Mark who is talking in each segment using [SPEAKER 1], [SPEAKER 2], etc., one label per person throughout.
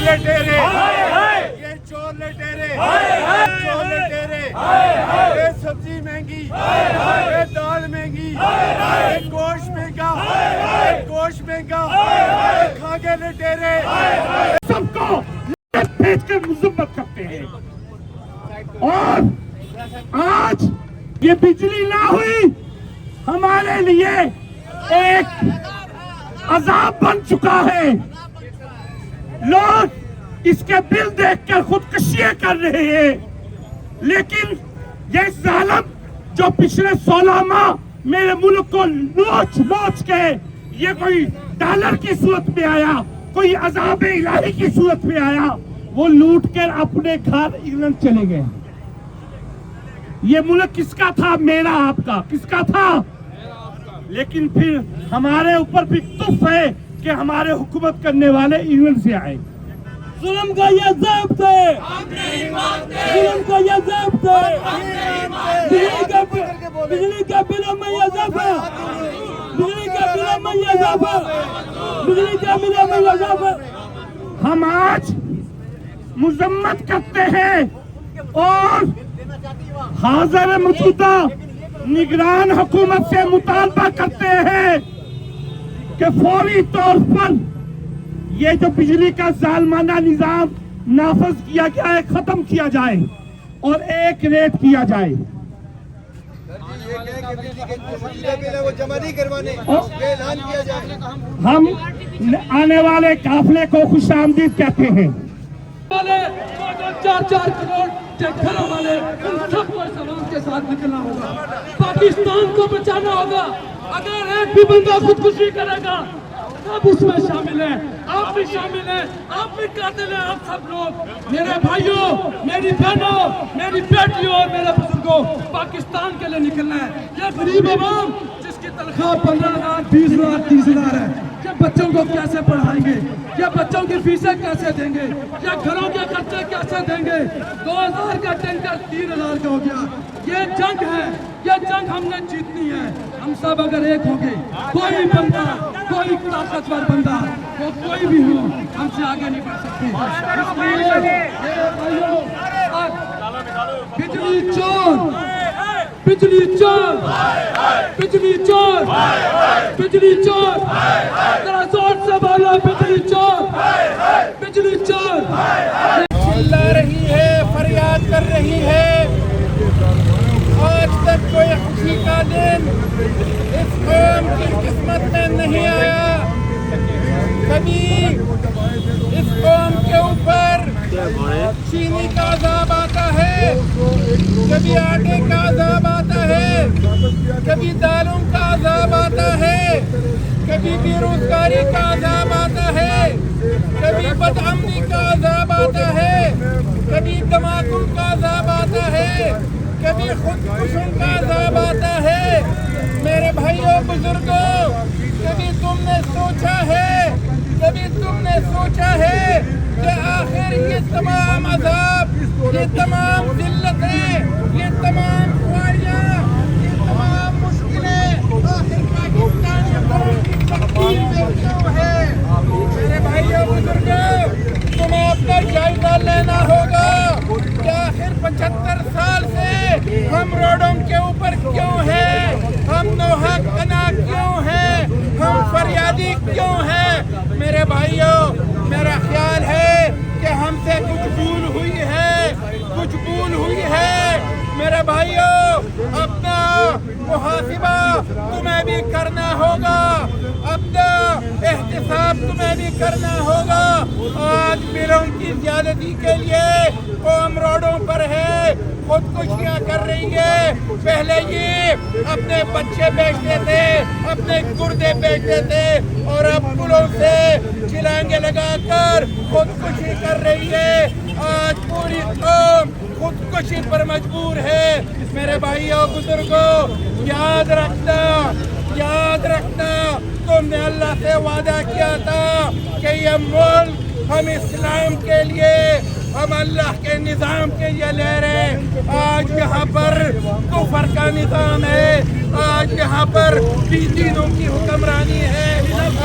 [SPEAKER 1] लटेरे, ये चोर लटेरे, चोर लटेरे, ये सब्जी महंगी, ये दाल महंगी, ये गोश्त महंगा, ये गोश्त महंगा, ये खागे लटेरे, सबको भेज कर मुजम्मत करते हैं। और आज ये बिजली ना हुई हमारे लिए एक अजाब बन चुका है। लोग इसके बिल देखकर खुदकुशियां कर रहे हैं, लेकिन ये जालिम जो पिछले 16 माह मेरे मुल्क को नोच नोच के ये कोई डॉलर की सूरत में आया, कोई अजाब इलाही की सूरत में आया, वो लूट कर अपने घर इंग्लैंड चले गए। ये मुल्क किसका था? मेरा, आपका, किसका था? लेकिन फिर हमारे ऊपर भी तुफ है कि हमारे हुकूमत करने वाले इंग्लैंड से आए।
[SPEAKER 2] जुल्म का ये ज़ब्त है, जुल्म का ये ज़ब्त है, बिजली के बिलों में ये इजाफा, बिजली के बिलों में ये इजाफा, बिजली के बिलों में ये इजाफा।
[SPEAKER 1] हम आज मुजम्मत करते हैं और हाज़िर मौजूदा निगरान हुकूमत से मुतालबा करते हैं कि फौरी तौर पर ये जो बिजली का जालिमाना निजाम नाफज किया गया है खत्म किया जाए और एक रेट किया जाए।
[SPEAKER 3] वो जमा नहीं करवाने, ये ऐलान किया जाए।
[SPEAKER 1] हम आने वाले काफिले को खुशामदीद कहते हैं।
[SPEAKER 2] 4-4 करोड़ के घरों वाले उन सबको सलाम के साथ निकलना होगा, पाकिस्तान को बचाना होगा। अगर एक भी बंदा खुदकुशी करेगा सब उसमें शामिल है, आप भी शामिल हैं, आप भी कातिल हैं, आप सब लोग। मेरे भाइयों, मेरी बहनों, मेरी बेटियों और मेरे बुजुर्गों, पाकिस्तान के लिए निकलना है। ये गरीब आवाम जिसकी तनख्वाह 15,000, 20,000, 30,000 है, ये बच्चों को कैसे पढ़ाएंगे? ये बच्चों की फीसें कैसे देंगे? ये घरों के खर्चे कैसे देंगे? 2,000 का टैंकर 3,000 का हो गया। ये जंग है, ये जंग हमने जीतनी है। हम सब अगर एक होंगे, कोई बंदा, कोई ताकतवर बंदा, वो कोई भी हो, हमसे आगे नहीं बढ़ सकते। इसलिए बिजली चोर, बिजली चोर, बिजली चोर, बिजली चोर, जरा जोर से बोलो, बिजली चोर, बिजली चोर।
[SPEAKER 1] चिल्ला रही है, फरियाद कर रही है। आज तक कोई खुशी का दिन इस कौम की किस्मत में नहीं आया। कभी इस कौम के ऊपर चीनी का अजाब आता है, कभी आटे का अजाब आता है, कभी दालों का अजाब आता है, कभी बेरोजगारी का अजाब आता है, कभी बदअमनी का अजाब आता है, कभी तमाकू का अजाब आता है, कभी खुदकुशियों का अजाब आता है। मेरे भाइयों बुजुर्गों, कभी तुमने सोचा है, कभी तुमने सोचा है कि आखिर ये तमाम अजाब, ये तमाम जिल्लतें, ये तमाम खुआरियाँ, ये तमाम मुश्किलें आखिर पाकिस्तान की तकदीर में क्यों है? मेरे भाइयों बुजुर्गों, तुम्हें अपना जायजा लेना होगा कि आखिर 75 साल से हम रोडों के ऊपर क्यों हैं, हम नोहक अना क्यों हैं, हम फरियादी क्यों हैं? मेरे भाइयों, मेरा ख्याल है कि हमसे कुछ भूल हुई है, कुछ भूल हुई है। मेरे भाइयों, अपना मुहासिबा तुम्हें भी करना होगा, अपना एहतिसाब तुम्हें भी करना होगा। आज बिलों की ज्यादती के लिए कौम रोडों पर है, खुदकुशियां कर रही है। पहले ये अपने बच्चे बेचते थे, अपने गुर्दे बेचते थे, और अब पुलों से चिलांगे लगाकर खुदकुशी कर रही है। आज पूरी कौम खुदकुशी पर मजबूर है। मेरे भाइयों बुजुर्गों, याद रखना, याद रखना, तुमने अल्लाह से वादा किया था कि ये मुल्क हम इस्लाम के लिए, हम अल्लाह के निज़ाम के लिए ले रहे। आज यहाँ पर कुफर का निज़ाम है, आज यहाँ पर दीनों की हुक्मरानी है।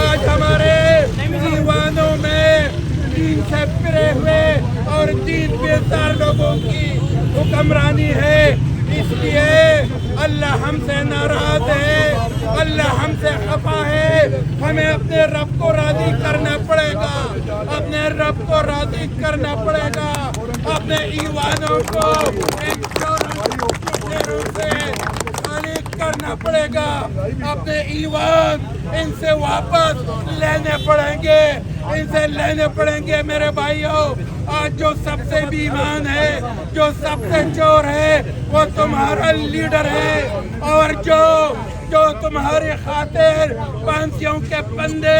[SPEAKER 1] आज हमारे दीवानों में دین سے پرے ہوئے اور دین بیزار لوگوں کی حکمرانی ہے. اس لیے اللہ ہم سے ناراض ہے, اللہ ہم سے خفا ہے. ہمیں اپنے رب کو راضی کرنا پڑے گا, اپنے رب کو راضی کرنا پڑے گا, اپنے ایوانوں کو ان چوروں سے خالی کرنا پڑے گا, اپنے ایوان ان سے واپس لینے پڑیں گے, ان سے لینے پڑیں گے. میرے بھائیوں, آج جو سب سے بے ایمان ہے, جو سب سے چور ہے, وہ تمہارا لیڈر ہے, اور جو تمہاری خاطر پانسیوں کے پندے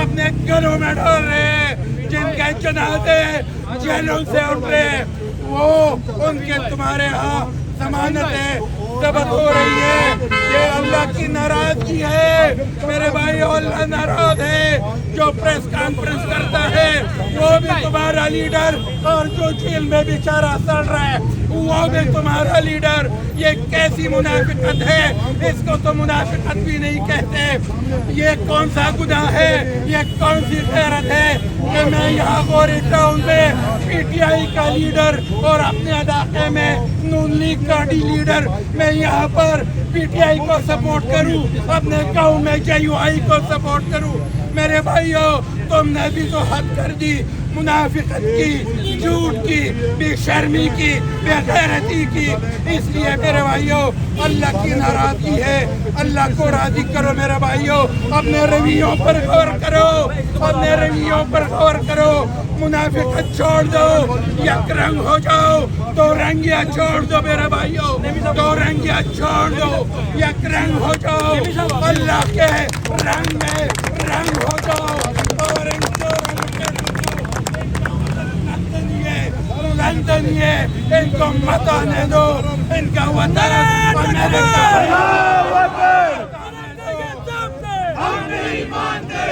[SPEAKER 1] اپنے گلوں میں ڈال رہے ہیں, جن کے جنازے جیلوں سے اٹھ رہے ہیں, وہ ان کے تمہارے ہاں ضمانتیں ضبط ہو رہی ہے. یہ اللہ کی ناراضگی ہے میرے بھائیو. اللہ ناراض ہے. جو پریس کانفرنس کرتا ہے وہ بھی تمہارا لیڈر, اور جو جیل میں بیچارہ سڑ رہا ہے وہ بھی تمہارا لیڈر. یہ کیسی منافقت ہے, اس کو تو منافقت بھی نہیں کہتے. یہ کون سا گناہ ہے, یہ کون سی غیرت ہے کہ میں یہاں غوری ٹاؤن میں پی ٹی آئی کا لیڈر اور اپنے علاقے میں نون لیگ کا لیڈر میں یہاں پر پی ٹی آئی کو سپورٹ کروں, اپنے گاؤں میں جے یو آئی کو سپورٹ کروں. میرے بھائیوں, تم نے بھی تو حد کر دی منافقت کی, جھوٹ کی, بے شرمی کی, بے غیرتی کی. اس لیے میرے بھائیوں, اللہ کی ناراضگی ہے. اللہ کو راضی کرو میرے بھائیوں, اپنے رویوں پر غور کرو, اپنے رویوں پر غور کرو. منافقت چھوڑ دو, یک رنگ ہو جاؤ. دو رنگیاں چھوڑ دو میرے بھائیوں, دو رنگیاں چھوڑ دو, یک رنگ ہو جاؤ. اللہ کے رنگ میں رنگ ہو جاؤ, اور ان دو رنگ کے لندن یہ ان کو مت آنے دو. ان کا وطن امریکہ ہے. ہم نہیں مانتے,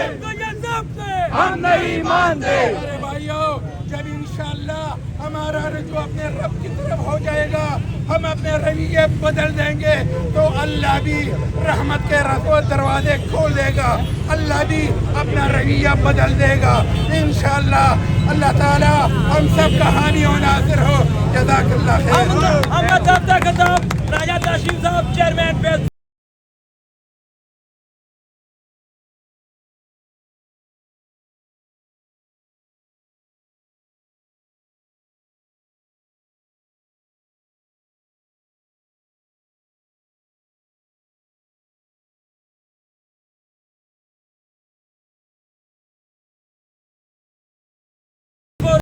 [SPEAKER 1] ہم نہیں مانتے. میرے بھائیوں, جب انشاءاللہ ہمارا رجوع اپنے رب کی طرف ہو جائے گا, ہم اپنے رویے بدل دیں گے, تو اللہ بھی رحمت کے دروازے کھول دے گا, اللہ بھی اپنا رویہ بدل دے گا انشاءاللہ. اللہ تعالیٰ ہم سب کا حامی و ناصر ہو. جزاک اللہ خیر.
[SPEAKER 4] احمد صاحب راجہ تاشیم صاحب چیئرمین